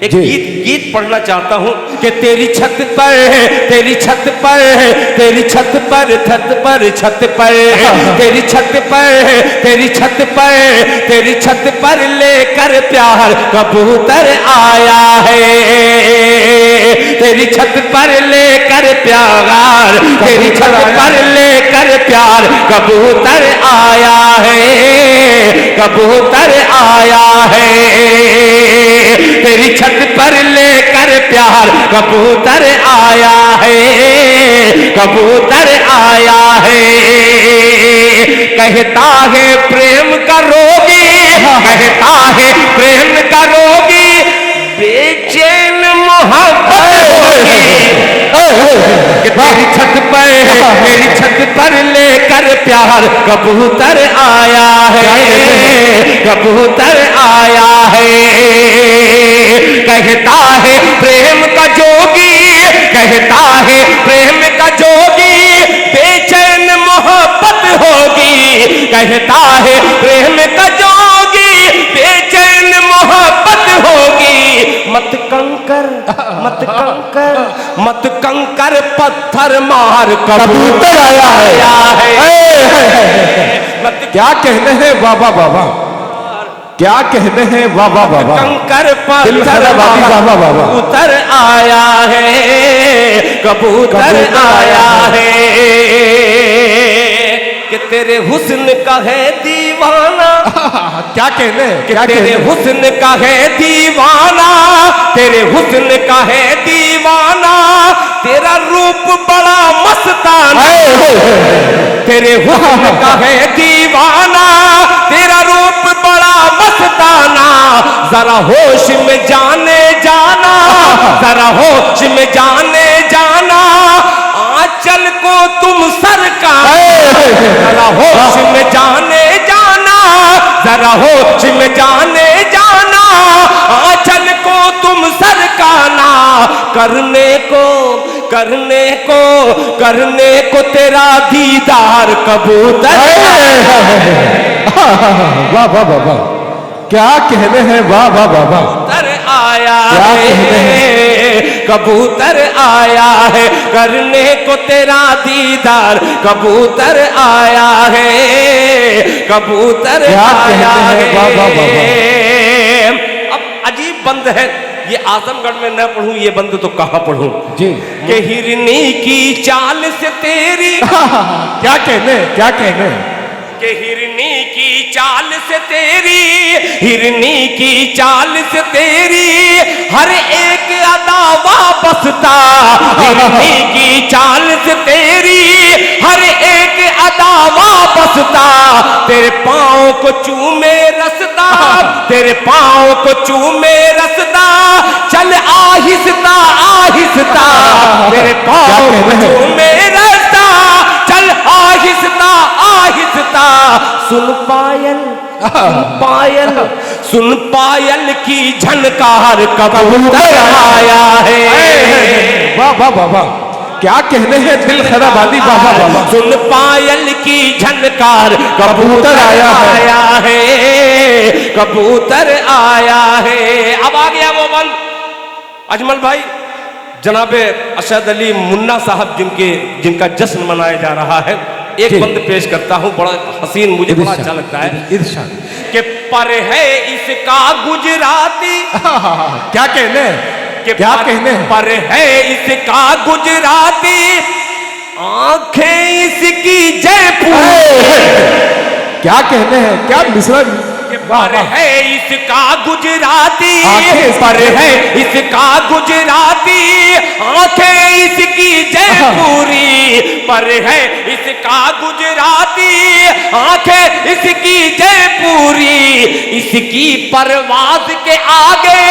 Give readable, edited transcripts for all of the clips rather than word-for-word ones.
एक गीत पढ़ना चाहता हूँ कि तेरी छत पर तेरी छत पर तेरी छत पर छत पर छत पर तेरी छत पर तेरी छत पर तेरी छत पर लेकर प्यार कबूतर आया है। तेरी छत पर लेकर प्यार तेरी छत पर लेकर प्यार कबूतर आया है कबूतर आया है। तेरी छत पर लेकर प्यार कबूतर आया है कबूतर आया है। कहता है प्रेम का रोगी कहता है प्रेम का रोगी बेचैन मोहब्बत होगी कि तेरी छत पर लेकर प्यार कबूतर आया है कबूतर आया है। कहता है प्रेम का जोगी कहता है प्रेम का जोगी बेचैन मोहब्बत होगी कहता है प्रेम का जोगी बेचैन मोहब्बत होगी। मत कंकर पत्थर मार कबूतर आया है। क्या कहने हैं बाबा बाबा क्या कहने हैं बाबा बाबा कंकर पत्थर बाबा बाबा कबूतर आया है कबूतर आया है। कि तेरे हुस्न का है दीवाना क्या कहने क्या तेरे हुस्न का है दीवाना तेरे हुस्न का है दीवाना तेरा रूप बड़ा मस्ताना तेरे हुस्न का है दीवाना तेरा रूप बड़ा मस्ताना। जरा होश में जाने जाना जरा होश में जाने जाना आंचल को तुम सरकार जरा होश में जाने जाना जरा होश में जाने जाना आंचल को तुम सरकाना। करने को तेरा दीदार कबूतर वाह वाह बाबा क्या कहने हैं वाह वाह बाबा कबूतर आया है कबूतर आया है। करने को तेरा दीदार कबूतर आया है कबूतर आया है। अब अजीब बंद है ये आजमगढ़ में न पढ़ूं ये बंद तो कहां पढ़ूं जी कि हिरनी की चाल से तेरी क्या कहने कि हिरनी की चाल से तेरी हिरनी की चाल से तेरी हर एक अदा वापसता हिरनी की चाल से तेरी हर एक अदा वापसता। तेरे पाँव को चूमे रसदा तेरे पाँव को चूमे रसदा चल आहिस्ता आहिस्ता तेरे पाँव को चूमे रसदा चल आहिस्ता आहिस्ता। सुन पायल की झनकार कबूतर आया है। वाह वाह बाबा क्या कहने हैं दिल खराबादी बाबा बाबा सुन पायल की झनकार कबूतर आया है कबूतर आया है। अब आ गया वो बंद अजमल भाई जनाबे अशद अली मुन्ना साहब जिनका जश्न मनाया जा रहा है। एक बंद पेश करता हूँ बड़ा हसीन मुझे बड़ा अच्छा लगता है कि पर है इसका गुजराती क्या कहने क्या कहने पर है इसका गुजराती आंखें इसकी जयपुर क्या कहने हैं क्या मिश्रण पर है इसका गुजराती पर है इसका गुजराती आंखें इसकी जयपुरी पर है इसका गुजराती आंखें इसकी जयपुरी। इसकी परवाज के आगे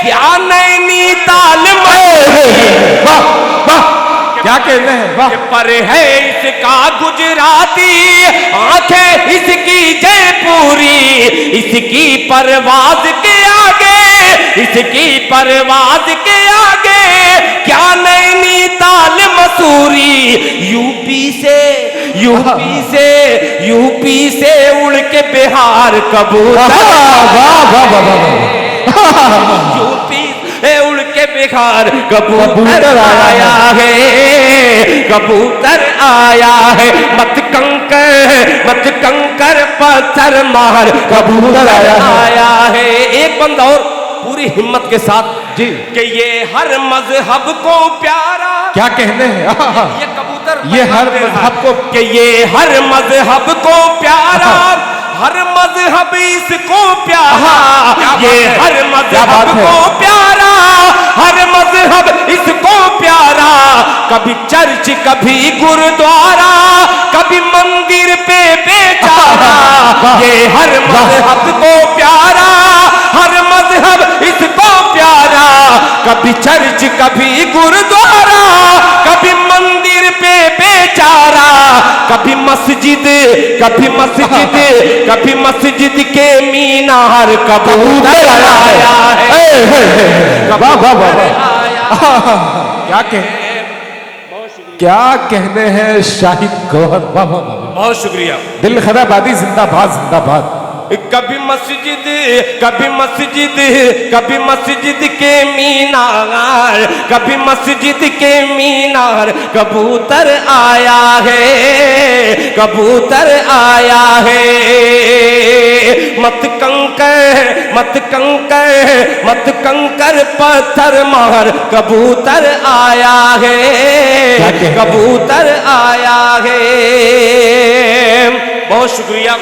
क्या नैनीताल क्या कहने हैं पर है इसका गुजराती आंखें इसकी जयपुरी। इसकी परवाज के आगे इसकी परवाज के आगे क्या नैनीताल मसूरी। यूपी से उड़ के बिहार कबूतर खार कबूतर आया है, कबूतर आया है। मत कंकर पत्थर मार कबूतर आया है। एक बंदा और पूरी हिम्मत के साथ जी कि ये हर मजहब को प्यारा, क्या कहने हैं, ये कबूतर ये हर मजहब को, कि ये हर मजहब को प्यारा, हर मजहब इसको प्यारा, ये हर मजहब को प्यारा, हर मजहब इसको प्यारा। कभी चर्च कभी गुरुद्वारा, कभी मंदिर पे बेचारा, ये हर मजहब को प्यारा, हर मजहब इसको प्यारा। कभी चर्च कभी गुरुद्वारा, कभी मंदिर पे बेचारा, कभी मस्जिद कभी मस्जिद के मीनार कबूतर आया है। वाह वाह वाह, क्या कहने हैं शाहिद गौहर, वाह वाह वाह, बहुत शुक्रिया। दिल खराबादी जिंदाबाद जिंदाबाद। कभी मस्जिद कभी मस्जिद के मीनार, कभी मस्जिद के मीनार कबूतर आया है, कबूतर आया है। मत कंकर पत्थर मार कबूतर आया है, कबूतर आया है। बहुत शुक्रिया।